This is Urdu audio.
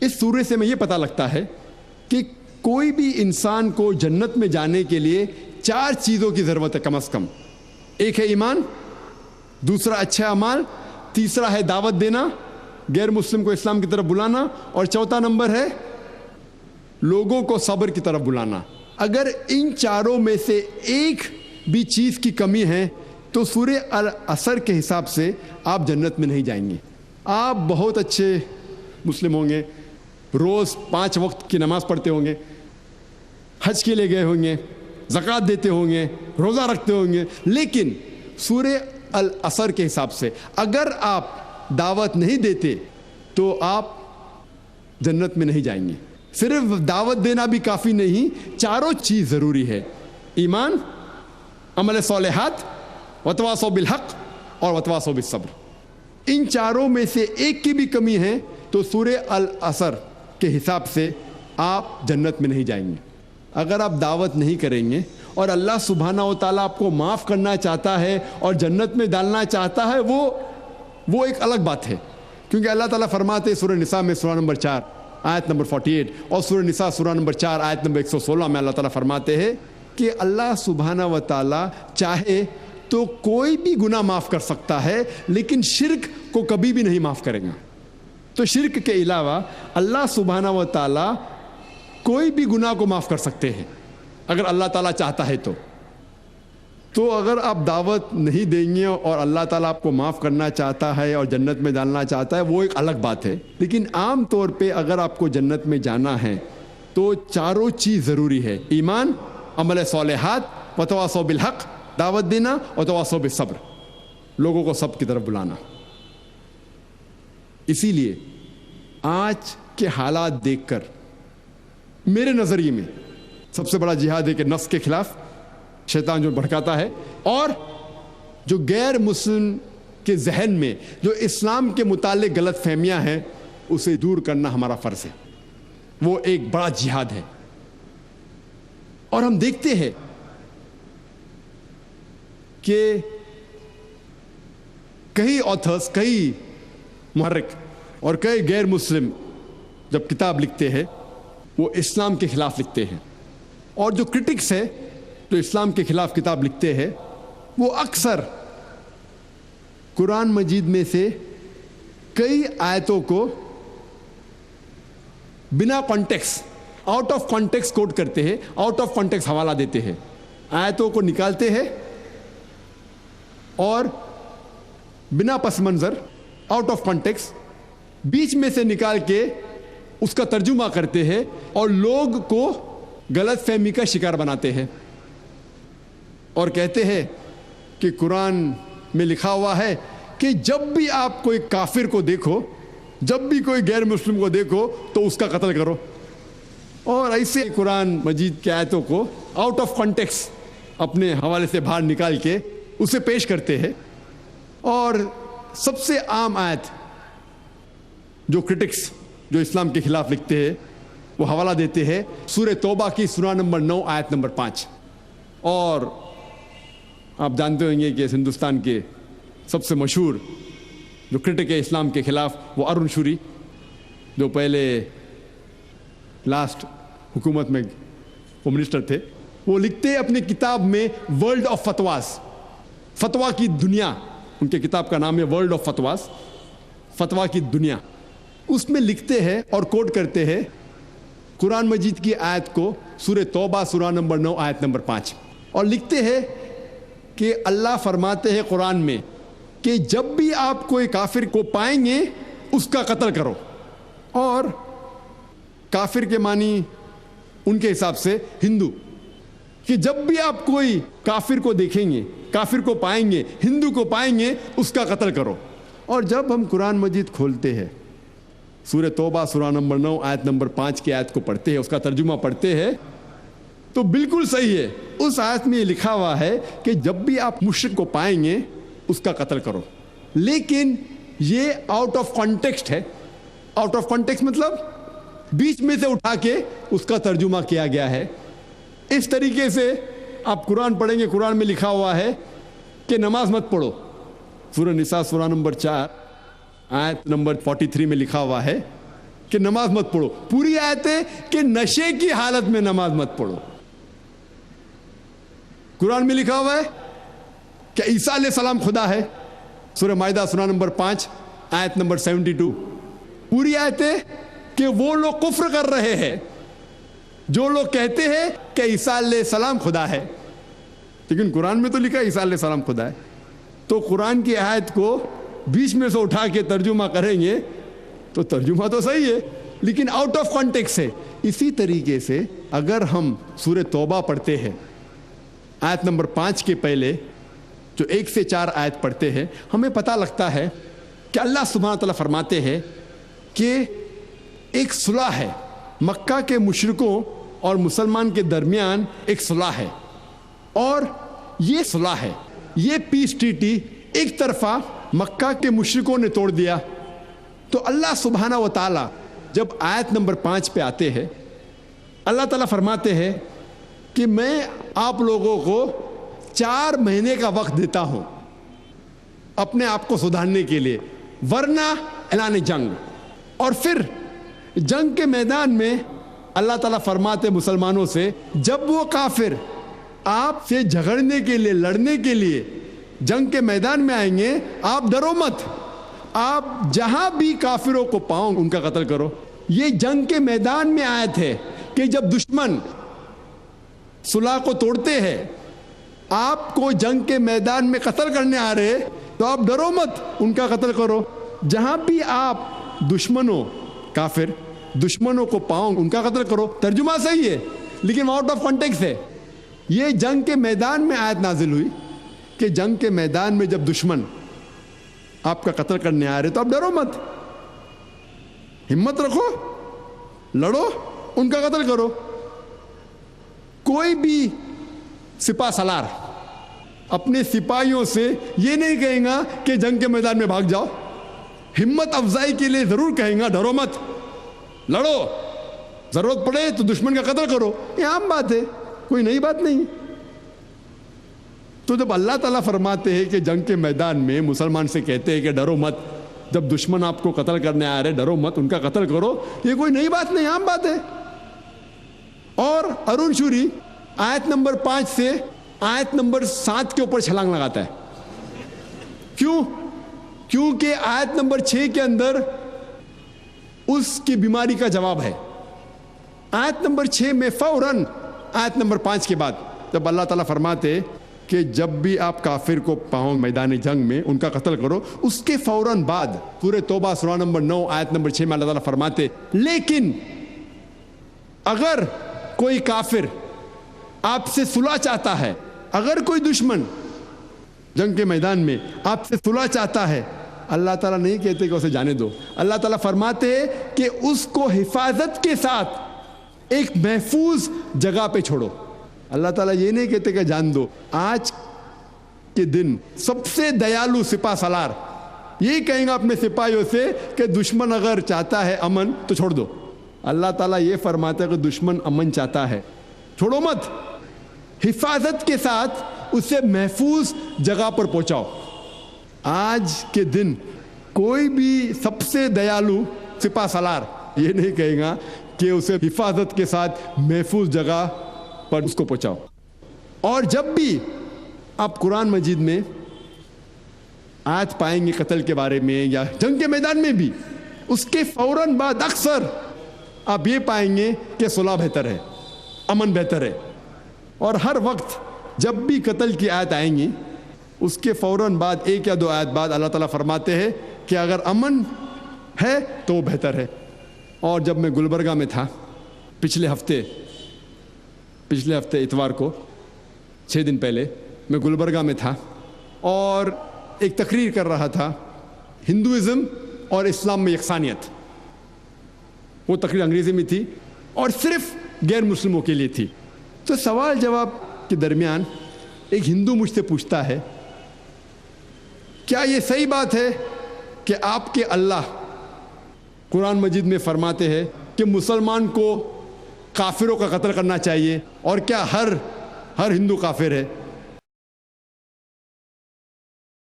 اس سورے سے ہمیں یہ پتہ لگتا ہے کہ کوئی بھی انسان کو جنت میں جانے کے لیے 4 چیزوں کی ضرورت ہے کم از کم. ایک ہے ایمان، دوسرا اچھا اعمال، تیسرا ہے دعوت دینا، غیر مسلم کو اسلام کی طرف بلانا، اور چوتھا نمبر ہے لوگوں کو صبر کی طرف بلانا. اگر ان 4 میں سے ایک بھی چیز کی کمی ہے تو سورہ العصر کے حساب سے آپ جنت میں نہیں جائیں گے. آپ بہت اچھے مسلم ہوں گے، روز 5 وقت کی نماز پڑھتے ہوں گے، حج کے لیے گئے ہوں گے، زکوٰۃ دیتے ہوں گے، روزہ رکھتے ہوں گے، لیکن سورہ العصر کے حساب سے اگر آپ دعوت نہیں دیتے تو آپ جنت میں نہیں جائیں گے. صرف دعوت دینا بھی کافی نہیں، 4 چیز ضروری ہے: ایمان، عمل صالحات، وتواصوا بالحق اور وتواصوا بالصبر. ان 4 میں سے ایک کی بھی کمی ہے تو سورہ العصر کے حساب سے آپ جنت میں نہیں جائیں گے. اگر آپ دعوت نہیں کریں گے اور اللہ سبحانہ و تعالیٰ آپ کو معاف کرنا چاہتا ہے اور جنت میں ڈالنا چاہتا ہے، وہ ایک الگ بات ہے. کیونکہ اللہ تعالیٰ فرماتے ہیں سورہ نساء میں سورہ نمبر 4 آیت نمبر 48 اور سورہ نساء سورہ نمبر 4 آیت نمبر 116 میں اللہ تعالیٰ فرماتے ہیں کہ اللہ سبحانہ و تعالیٰ چاہے تو کوئی بھی گناہ معاف کر سکتا ہے، لیکن شرک کو کبھی بھی نہیں معاف کرے گا. تو شرک کے علاوہ اللہ سبحانہ و تعالیٰ کوئی بھی گناہ کو معاف کر سکتے ہیں اگر اللہ تعالیٰ چاہتا ہے تو اگر آپ دعوت نہیں دیں گے اور اللہ تعالیٰ آپ کو معاف کرنا چاہتا ہے اور جنت میں ڈالنا چاہتا ہے، وہ ایک الگ بات ہے. لیکن عام طور پہ اگر آپ کو جنت میں جانا ہے تو 4 چیز ضروری ہے: ایمان، عمل صالحات، وتواصوا بالحق، دعوت دینا، اور وتواصوا بالصبر، لوگوں کو سب کی طرف بلانا. اسی لیے آج کے حالات دیکھ کر میرے نظریے میں سب سے بڑا جہاد ہے کہ نفس کے خلاف شیطان جو بھڑکاتا ہے، اور جو غیر مسلم کے ذہن میں جو اسلام کے متعلق غلط فہمیاں ہیں اسے دور کرنا ہمارا فرض ہے. وہ ایک بڑا جہاد ہے. اور ہم دیکھتے ہیں کہ کئی آتھرز، کئی محرک اور کئی غیر مسلم جب کتاب لکھتے ہیں وہ اسلام کے خلاف لکھتے ہیں، اور جو کرٹکس ہے جو اسلام کے خلاف کتاب لکھتے ہیں وہ اکثر قرآن مجید میں سے کئی آیتوں کو بنا کانٹیکس، آؤٹ آف کانٹیکس کوٹ کرتے ہیں، آؤٹ آف کانٹیکس حوالہ دیتے ہیں. آیتوں کو نکالتے ہیں اور بنا پس منظر، آؤٹ آف کانٹیکس، بیچ میں سے نکال کے اس کا ترجمہ کرتے ہیں اور لوگ کو غلط فہمی کا شکار بناتے ہیں، اور کہتے ہیں کہ قرآن میں لکھا ہوا ہے کہ جب بھی آپ کوئی کافر کو دیکھو، جب بھی کوئی غیر مسلم کو دیکھو تو اس کا قتل کرو. اور ایسے قرآن مجید کی آیتوں کو آؤٹ آف کانٹیکس اپنے حوالے سے باہر نکال کے اسے پیش کرتے ہیں. اور سب سے عام آیت جو کرٹکس جو اسلام کے خلاف لکھتے ہیں وہ حوالہ دیتے ہیں سورہ توبہ کی سورہ نمبر 9 آیت نمبر 5. اور آپ جانتے ہوں گے کہ ہندوستان کے سب سے مشہور جو کرٹک ہے اسلام کے خلاف وہ ارون شوری، جو پہلے لاسٹ حکومت میں وہ منسٹر تھے. وہ لکھتے ہیں اپنی کتاب میں ورلڈ آف فتواز، فتوا کی دنیا، ان کے کتاب کا نام ہے ورلڈ آف فتواز، فتوا کی دنیا. اس میں لکھتے ہیں اور کوٹ کرتے ہیں قرآن مجید کی آیت کو، سورہ توبہ سورہ نمبر 9 آیت نمبر 5، اور لکھتے ہیں کہ اللہ فرماتے ہیں قرآن میں کہ جب بھی آپ کوئی کافر کو پائیں گے اس کا قتل کرو. اور کافر کے معنی ان کے حساب سے ہندو، کہ جب بھی آپ کوئی کافر کو دیکھیں گے، کافر کو پائیں گے، ہندو کو پائیں گے، اس کا قتل کرو. اور جب ہم قرآن مجید کھولتے ہیں، سورہ توبہ سورہ نمبر 9 آیت نمبر 5 کی آیت کو پڑھتے ہیں، اس کا ترجمہ پڑھتے ہیں، تو بالکل صحیح ہے. اس آیت میں یہ لکھا ہوا ہے کہ جب بھی آپ مشرک کو پائیں گے اس کا قتل کرو. لیکن یہ آؤٹ آف کانٹیکسٹ ہے. آؤٹ آف کانٹیکسٹ مطلب بیچ میں سے اٹھا کے اس کا ترجمہ کیا گیا ہے. اس طریقے سے آپ قرآن پڑھیں گے، قرآن میں لکھا ہوا ہے کہ نماز مت پڑھو. سورہ نساء سورہ نمبر 4 آیت نمبر 43 میں لکھا ہوا ہے کہ نماز مت پڑھو، پوری آیت ہے کہ نشے کی حالت میں نماز مت پڑھو۔ قرآن میں لکھا ہوا ہے کہ عیسیٰ علیہ السلام خدا ہے، سورہ مائدہ سورہ نمبر 5 آیت نمبر 72۔ پوری آیت ہے کہ وہ لوگ کفر کر رہے ہیں جو لوگ کہتے ہیں کہ عیسیٰ علیہ السلام خدا ہے، لیکن قرآن میں تو لکھا ہے عیسیٰ علیہ السلام خدا ہے۔ تو قرآن کی آیت کو بیچ میں سے اٹھا کے ترجمہ کریں گے تو ترجمہ تو صحیح ہے لیکن آؤٹ آف کانٹیکسٹ ہے۔ اسی طریقے سے اگر ہم سورہ توبہ پڑھتے ہیں آیت نمبر 5 کے پہلے جو 1 سے 4 آیت پڑھتے ہیں، ہمیں پتہ لگتا ہے کہ اللہ سبحانہ تعالیٰ فرماتے ہیں کہ ایک صلح ہے، مکہ کے مشرکوں اور مسلمان کے درمیان ایک صلح ہے، اور یہ صلح ہے، یہ پیس ٹریٹی ایک طرفہ مکہ کے مشرکوں نے توڑ دیا۔ تو اللہ سبحانہ و تعالیٰ جب آیت نمبر 5 پہ آتے ہیں، اللہ تعالیٰ فرماتے ہیں کہ میں آپ لوگوں کو 4 مہینے کا وقت دیتا ہوں اپنے آپ کو سدھارنے کے لیے، ورنہ اعلان جنگ۔ اور پھر جنگ کے میدان میں اللہ تعالیٰ فرماتے مسلمانوں سے، جب وہ کافر آپ سے جھگڑنے کے لیے، لڑنے کے لیے جنگ کے میدان میں آئیں گے، آپ ڈرو مت، آپ جہاں بھی کافروں کو پاؤں ان کا قتل کرو۔ یہ جنگ کے میدان میں آیت ہے کہ جب دشمن صلح کو توڑتے ہیں، آپ کو جنگ کے میدان میں قتل کرنے آ رہے تو آپ ڈرو مت، ان کا قتل کرو۔ جہاں بھی آپ دشمنوں، کافر دشمنوں کو پاؤں ان کا قتل کرو۔ ترجمہ صحیح ہے لیکن آؤٹ آف کانٹیکسٹ ہے۔ یہ جنگ کے میدان میں آیت نازل ہوئی کہ جنگ کے میدان میں جب دشمن آپ کا قتل کرنے آ رہے تو آپ ڈرو مت، ہمت رکھو، لڑو، ان کا قتل کرو۔ کوئی بھی سپاہ سالار اپنے سپاہیوں سے یہ نہیں کہیں گا کہ جنگ کے میدان میں بھاگ جاؤ، ہمت افزائی کے لیے ضرور کہیں گا ڈرو مت، لڑو، ضرورت پڑے تو دشمن کا قتل کرو۔ یہ عام بات ہے، کوئی نئی بات نہیں۔ تو جب اللہ تعالیٰ فرماتے ہیں کہ جنگ کے میدان میں مسلمان سے کہتے ہیں کہ ڈرو مت، جب دشمن آپ کو قتل کرنے آ رہے ڈرو مت، ان کا قتل کرو، یہ کوئی نئی بات نہیں، عام بات ہے۔ اور ارون شوری آیت نمبر 5 سے آیت نمبر 7 کے اوپر چھلانگ لگاتا ہے۔ کیوں؟ کیونکہ آیت نمبر 6 کے اندر اس کی بیماری کا جواب ہے۔ آیت نمبر 6 میں فوراً آیت نمبر 5 کے بعد جب اللہ تعالیٰ فرماتے کہ جب بھی آپ کافر کو پاؤں میدان جنگ میں ان کا قتل کرو، اس کے فوراً بعد سورہ توبہ سورہ نمبر 9 آیت نمبر 6 میں اللہ تعالیٰ فرماتے لیکن اگر کوئی کافر آپ سے صلح چاہتا ہے، اگر کوئی دشمن جنگ کے میدان میں آپ سے صلح چاہتا ہے، اللہ تعالیٰ نہیں کہتے کہ اسے جانے دو، اللہ تعالیٰ فرماتے ہیں کہ اس کو حفاظت کے ساتھ ایک محفوظ جگہ پہ چھوڑو۔ اللہ تعالیٰ یہ نہیں کہتے کہ جان دو۔ آج کے دن سب سے دیالو سپاہ سالار یہی کہیں گا اپنے سپاہیوں سے کہ دشمن اگر چاہتا ہے امن تو چھوڑ دو۔ اللہ تعالیٰ یہ فرماتا ہے کہ دشمن امن چاہتا ہے، چھوڑو مت، حفاظت کے ساتھ اسے محفوظ جگہ پر پہنچاؤ۔ آج کے دن کوئی بھی سب سے دیالو سپاہ سالار یہ نہیں کہے گا کہ اسے حفاظت کے ساتھ محفوظ جگہ پر اس کو پہنچاؤ۔ اور جب بھی آپ قرآن مجید میں آیت پائیں گے قتل کے بارے میں یا جنگ کے میدان میں بھی، اس کے فوراً بعد اکثر آپ یہ پائیں گے کہ صلح بہتر ہے، امن بہتر ہے۔ اور ہر وقت جب بھی قتل کی آیت آئیں گی اس کے فوراً بعد 1 یا 2 آیت بعد اللہ تعالیٰ فرماتے ہیں کہ اگر امن ہے تو وہ بہتر ہے۔ اور جب میں گلبرگہ میں تھا پچھلے ہفتے اتوار کو 6 دن پہلے میں گلبرگہ میں تھا اور ایک تقریر کر رہا تھا، ہندوازم اور اسلام میں یکسانیت۔ وہ تقریر انگریزی میں تھی اور صرف غیر مسلموں کے لیے تھی۔ تو سوال جواب کے درمیان ایک ہندو مجھ سے پوچھتا ہے، کیا یہ صحیح بات ہے کہ آپ کے اللہ قرآن مجید میں فرماتے ہیں کہ مسلمان کو کافروں کا قتل کرنا چاہیے، اور کیا ہر ہندو کافر ہے؟